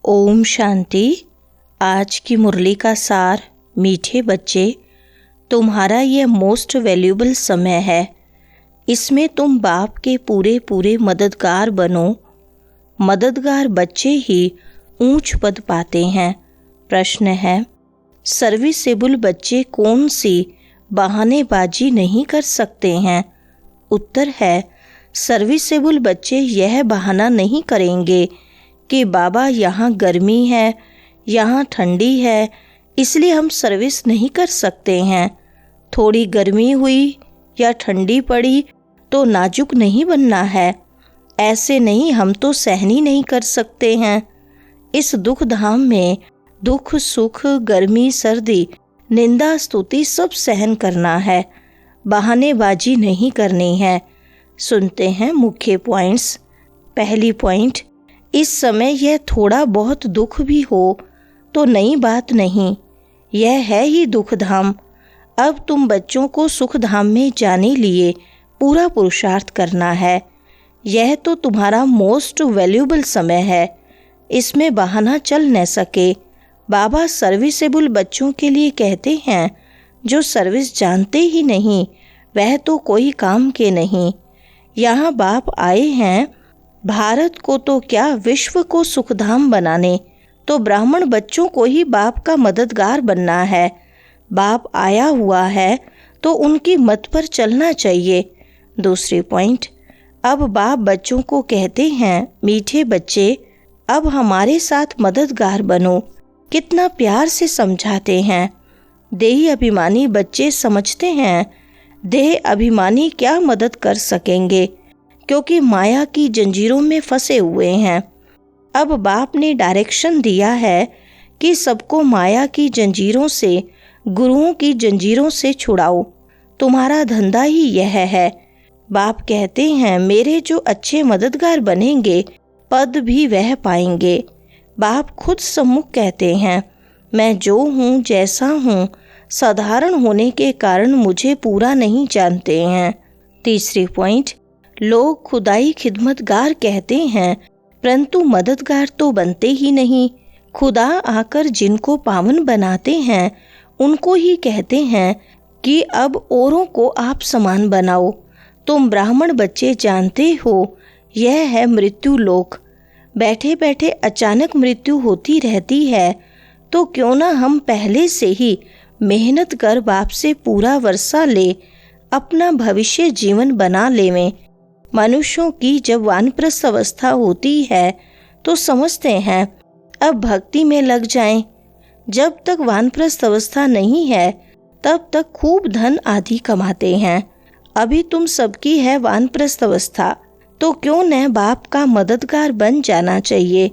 ओम शांति। आज की मुरली का सार। मीठे बच्चे, तुम्हारा यह मोस्ट वैल्यूबल समय है। इसमें तुम बाप के पूरे पूरे मददगार बनो। मददगार बच्चे ही ऊंच पद पाते हैं। प्रश्न है, सर्विसेबल बच्चे कौन सी बहानेबाजी नहीं कर सकते हैं? उत्तर है, सर्विसेबल बच्चे यह बहाना नहीं करेंगे कि बाबा यहाँ गर्मी है, यहाँ ठंडी है, इसलिए हम सर्विस नहीं कर सकते हैं। थोड़ी गर्मी हुई या ठंडी पड़ी तो नाजुक नहीं बनना है। ऐसे नहीं, हम तो सहन ही नहीं कर सकते हैं। इस दुख धाम में दुख सुख गर्मी सर्दी निंदा स्तुति सब सहन करना है, बहानेबाजी नहीं करनी है। सुनते हैं मुख्य पॉइंट्स। पहली पॉइंट, इस समय यह थोड़ा बहुत दुख भी हो तो नई बात नहीं, यह है ही दुख धाम। अब तुम बच्चों को सुख धाम में जाने लिए पूरा पुरुषार्थ करना है। यह तो तुम्हारा मोस्ट वैल्यूबल समय है, इसमें बहाना चल न सके। बाबा सर्विसेबल बच्चों के लिए कहते हैं, जो सर्विस जानते ही नहीं वह तो कोई काम के नहीं। यहाँ बाप आए हैं भारत को तो क्या विश्व को सुखधाम बनाने, तो ब्राह्मण बच्चों को ही बाप का मददगार बनना है। बाप आया हुआ है तो उनकी मत पर चलना चाहिए। दूसरी पॉइंट, अब बाप बच्चों को कहते हैं, मीठे बच्चे अब हमारे साथ मददगार बनो। कितना प्यार से समझाते हैं। देही अभिमानी बच्चे समझते हैं देह अभिमानी क्या मदद कर सकेंगे, क्योंकि माया की जंजीरों में फंसे हुए हैं। अब बाप ने डायरेक्शन दिया है कि सबको माया की जंजीरों से, गुरुओं की जंजीरों से छुड़ाओ। तुम्हारा धंधा ही यह है। बाप कहते हैं, मेरे जो अच्छे मददगार बनेंगे पद भी वह पाएंगे। बाप खुद सम्मुख कहते हैं, मैं जो हूँ जैसा हूँ, साधारण होने के कारण मुझे पूरा नहीं जानते हैं। तीसरी पॉइंट, लोग खुदाई खिदमतगार कहते हैं, परंतु मददगार तो बनते ही नहीं। खुदा आकर जिनको पावन बनाते हैं उनको ही कहते हैं कि अब औरों को आप समान बनाओ। तुम ब्राह्मण बच्चे जानते हो यह है मृत्यु लोक। बैठे बैठे अचानक मृत्यु होती रहती है, तो क्यों ना हम पहले से ही मेहनत कर बाप से पूरा वर्षा ले अपना भविष्य जीवन बना लेवें। मनुष्यों की जब वानप्रस्थ अवस्था होती है तो समझते हैं अब भक्ति में लग जाएं। जब तक वानप्रस्थ अवस्था नहीं है तब तक खूब धन आदि कमाते हैं। अभी तुम सबकी है वानप्रस्थ अवस्था, तो क्यों न बाप का मददगार बन जाना चाहिए।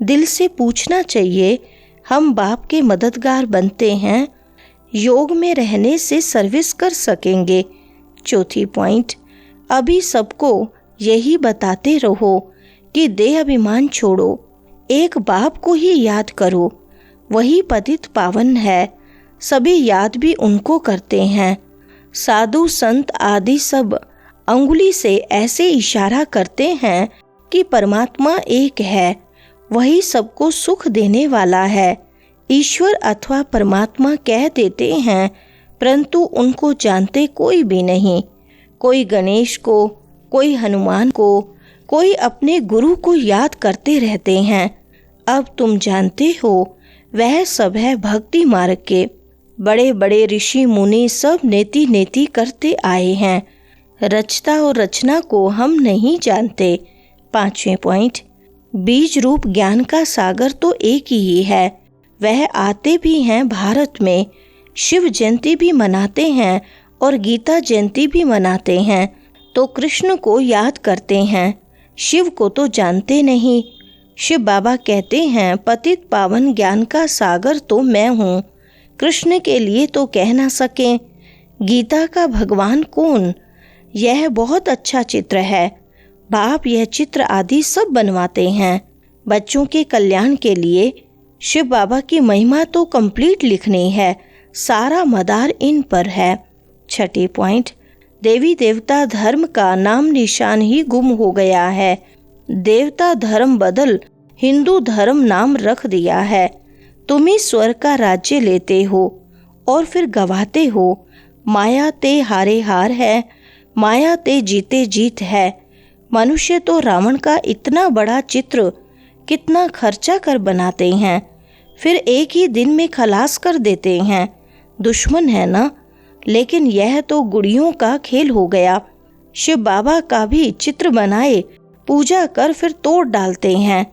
दिल से पूछना चाहिए, हम बाप के मददगार बनते हैं, योग में रहने से सर्विस कर सकेंगे। चौथी पॉइंट, अभी सबको यही बताते रहो कि देह अभिमान छोड़ो, एक बाप को ही याद करो, वही पतित पावन है। सभी याद भी उनको करते हैं। साधु संत आदि सब अंगुली से ऐसे इशारा करते हैं कि परमात्मा एक है, वही सबको सुख देने वाला है। ईश्वर अथवा परमात्मा कह देते हैं, परंतु उनको जानते कोई भी नहीं। कोई गणेश को, कोई हनुमान को, कोई अपने गुरु को याद करते रहते हैं। अब तुम जानते हो वह सब है भक्ति मार्ग के। बड़े बड़े ऋषि मुनि सब नेति नेति करते आए हैं। रचता और रचना को हम नहीं जानते। पांचवें पॉइंट, बीज रूप ज्ञान का सागर तो एक ही है, वह आते भी हैं भारत में। शिव जयंती भी मनाते हैं और गीता जयंती भी मनाते हैं, तो कृष्ण को याद करते हैं, शिव को तो जानते नहीं। शिव बाबा कहते हैं, पतित पावन ज्ञान का सागर तो मैं हूँ। कृष्ण के लिए तो कह ना सकें। गीता का भगवान कौन? यह बहुत अच्छा चित्र है। बाप यह चित्र आदि सब बनवाते हैं बच्चों के कल्याण के लिए। शिव बाबा की महिमा तो कंप्लीट लिखनी है, सारा मदार इन पर है। छठी पॉइंट, देवी देवता धर्म का नाम निशान ही गुम हो गया है। देवता धर्म बदल हिंदू धर्म नाम रख दिया है। तुम ही स्वर्ग का राज्य लेते हो और फिर गवाते हो। माया ते हारे हार है, माया ते जीते जीत है। मनुष्य तो रावण का इतना बड़ा चित्र कितना खर्चा कर बनाते हैं, फिर एक ही दिन में खलास कर देते हैं। दुश्मन है ना, लेकिन यह तो गुड़ियों का खेल हो गया। शिव बाबा का भी चित्र बनाए, पूजा कर फिर तोड़ डालते हैं।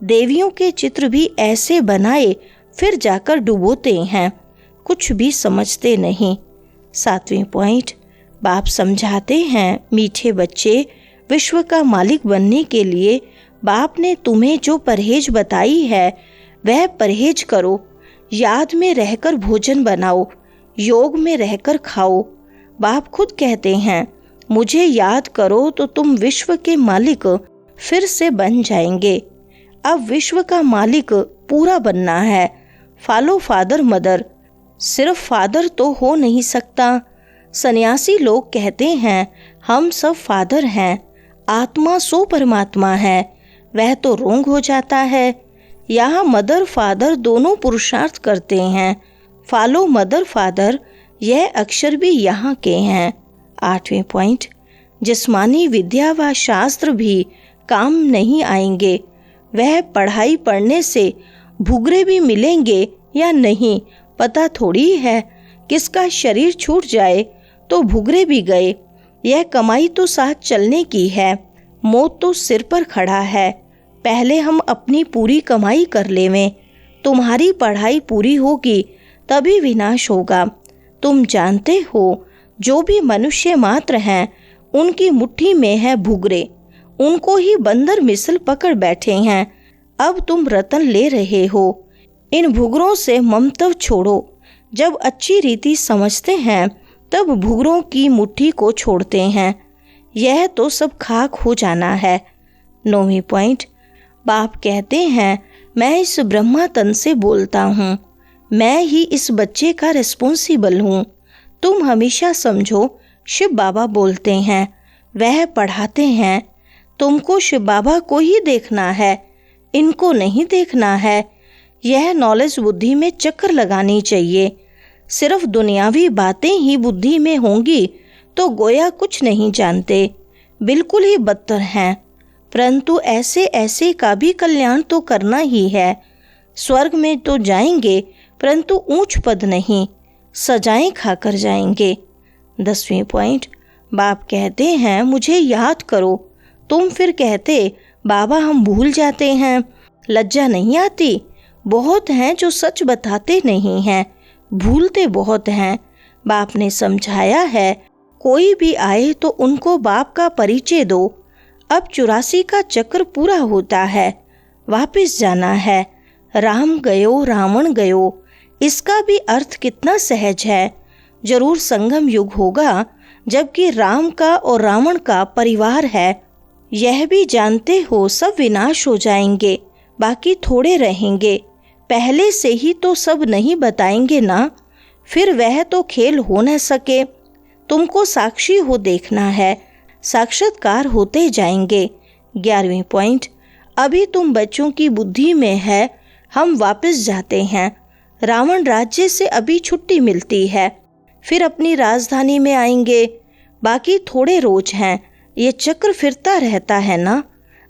देवियों के चित्र भी ऐसे बनाए फिर जाकर डुबोते हैं। कुछ भी समझते नहीं। 7वें पॉइंट, बाप समझाते हैं, मीठे बच्चे, विश्व का मालिक बनने के लिए बाप ने तुम्हें जो परहेज बताई है वह परहेज करो। याद में रहकर भोजन बनाओ, योग में रहकर खाओ। बाप खुद कहते हैं, मुझे याद करो तो तुम विश्व के मालिक फिर से बन जाएंगे। अब विश्व का मालिक पूरा बनना है। Follow father mother. सिर्फ फादर तो हो नहीं सकता। सन्यासी लोग कहते हैं हम सब फादर हैं, आत्मा सो परमात्मा है, वह तो रोंग हो जाता है। यहाँ मदर फादर दोनों पुरुषार्थ करते हैं। फॉलो मदर फादर, यह अक्षर भी यहाँ के हैं। 8वें पॉइंट, जिस्मानी विद्या व शास्त्र भी काम नहीं आएंगे। वह पढ़ाई पढ़ने से भुगरे भी मिलेंगे या नहीं पता थोड़ी है। किसका शरीर छूट जाए तो भुगरे भी गए। यह कमाई तो साथ चलने की है, मौत तो सिर पर खड़ा है। पहले हम अपनी पूरी कमाई कर लेवें। तुम्हारी पढ़ाई पूरी होगी तभी विनाश होगा। तुम जानते हो, जो भी मनुष्य मात्र हैं उनकी मुट्ठी में है भुगरे, उनको ही बंदर मिसल पकड़ बैठे हैं। अब तुम रतन ले रहे हो। इन भुगरों से ममत्व छोड़ो। जब अच्छी रीति समझते हैं तब भुगरों की मुट्ठी को छोड़ते हैं। यह तो सब खाक हो जाना है। 9वें पॉइंट, बाप कहते हैं, मैं इस ब्रह्मा तन से बोलता हूँ, मैं ही इस बच्चे का रिस्पॉन्सिबल हूँ। तुम हमेशा समझो शिव बाबा बोलते हैं, वह पढ़ाते हैं। तुमको शिव बाबा को ही देखना है, इनको नहीं देखना है। यह नॉलेज बुद्धि में चक्कर लगानी चाहिए। सिर्फ दुनियावी बातें ही बुद्धि में होंगी तो गोया कुछ नहीं जानते, बिल्कुल ही बदतर हैं। परंतु ऐसे ऐसे का भी कल्याण तो करना ही है। स्वर्ग में तो जाएंगे परंतु ऊंच पद नहीं, सजाएं खाकर जाएंगे। 10वें पॉइंट, बाप कहते हैं, मुझे याद करो। तुम फिर कहते, बाबा हम भूल जाते हैं। लज्जा नहीं आती? बहुत हैं जो सच बताते नहीं हैं, भूलते बहुत हैं। बाप ने समझाया है, कोई भी आए तो उनको बाप का परिचय दो। अब 84 का चक्र पूरा होता है, वापस जाना है। राम गयो रावण गयो, इसका भी अर्थ कितना सहज है। जरूर संगम युग होगा जबकि राम का और रावण का परिवार है। यह भी जानते हो सब विनाश हो जाएंगे, बाकी थोड़े रहेंगे। पहले से ही तो सब नहीं बताएंगे ना, फिर वह तो खेल हो न सके। तुमको साक्षी हो देखना है, साक्षात्कार होते जाएंगे। 11वें पॉइंट, अभी तुम बच्चों की बुद्धि में है, हम वापस जाते हैं। रावण राज्य से अभी छुट्टी मिलती है, फिर अपनी राजधानी में आएंगे। बाकी थोड़े रोज हैं, ये चक्र फिरता रहता है ना,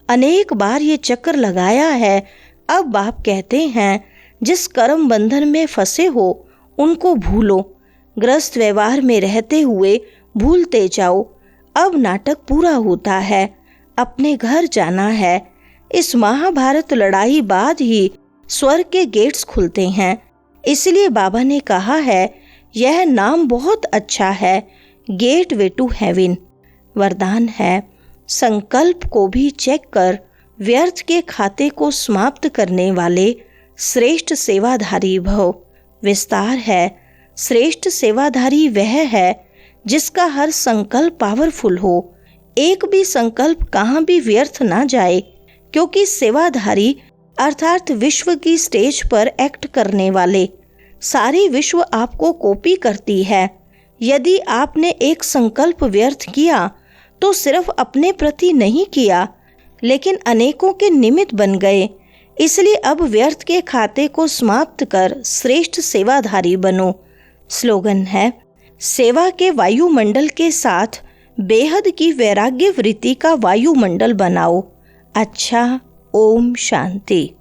अनेक बार ये चक्र लगाया है। अब बाप कहते हैं, जिस कर्म बंधन में फंसे हो उनको भूलो। ग्रस्त व्यवहार में रहते हुए भूलते जाओ। अब नाटक पूरा होता है, अपने घर जाना है। इस महाभारत लड़ाई बाद ही स्वर्ग के गेट्स खुलते हैं। इसलिए बाबा ने कहा है, यह नाम बहुत अच्छा है, गेट वे टू हेवन। वरदान है, संकल्प को भी चेक कर व्यर्थ के खाते को समाप्त करने वाले श्रेष्ठ सेवाधारी भव। विस्तार है, श्रेष्ठ सेवाधारी वह है जिसका हर संकल्प पावरफुल हो। एक भी संकल्प कहाँ भी व्यर्थ ना जाए, क्योंकि सेवाधारी अर्थात विश्व की स्टेज पर एक्ट करने वाले सारी विश्व आपको कॉपी करती है। यदि आपने एक संकल्प व्यर्थ किया तो सिर्फ अपने प्रति नहीं किया, लेकिन अनेकों के निमित्त बन गए। इसलिए अब व्यर्थ के खाते को समाप्त कर श्रेष्ठ सेवाधारी बनो। स्लोगन है, सेवा के वायुमंडल के साथ बेहद की वैराग्य वृत्ति का वायुमंडल बनाओ। अच्छा, ओम शांति।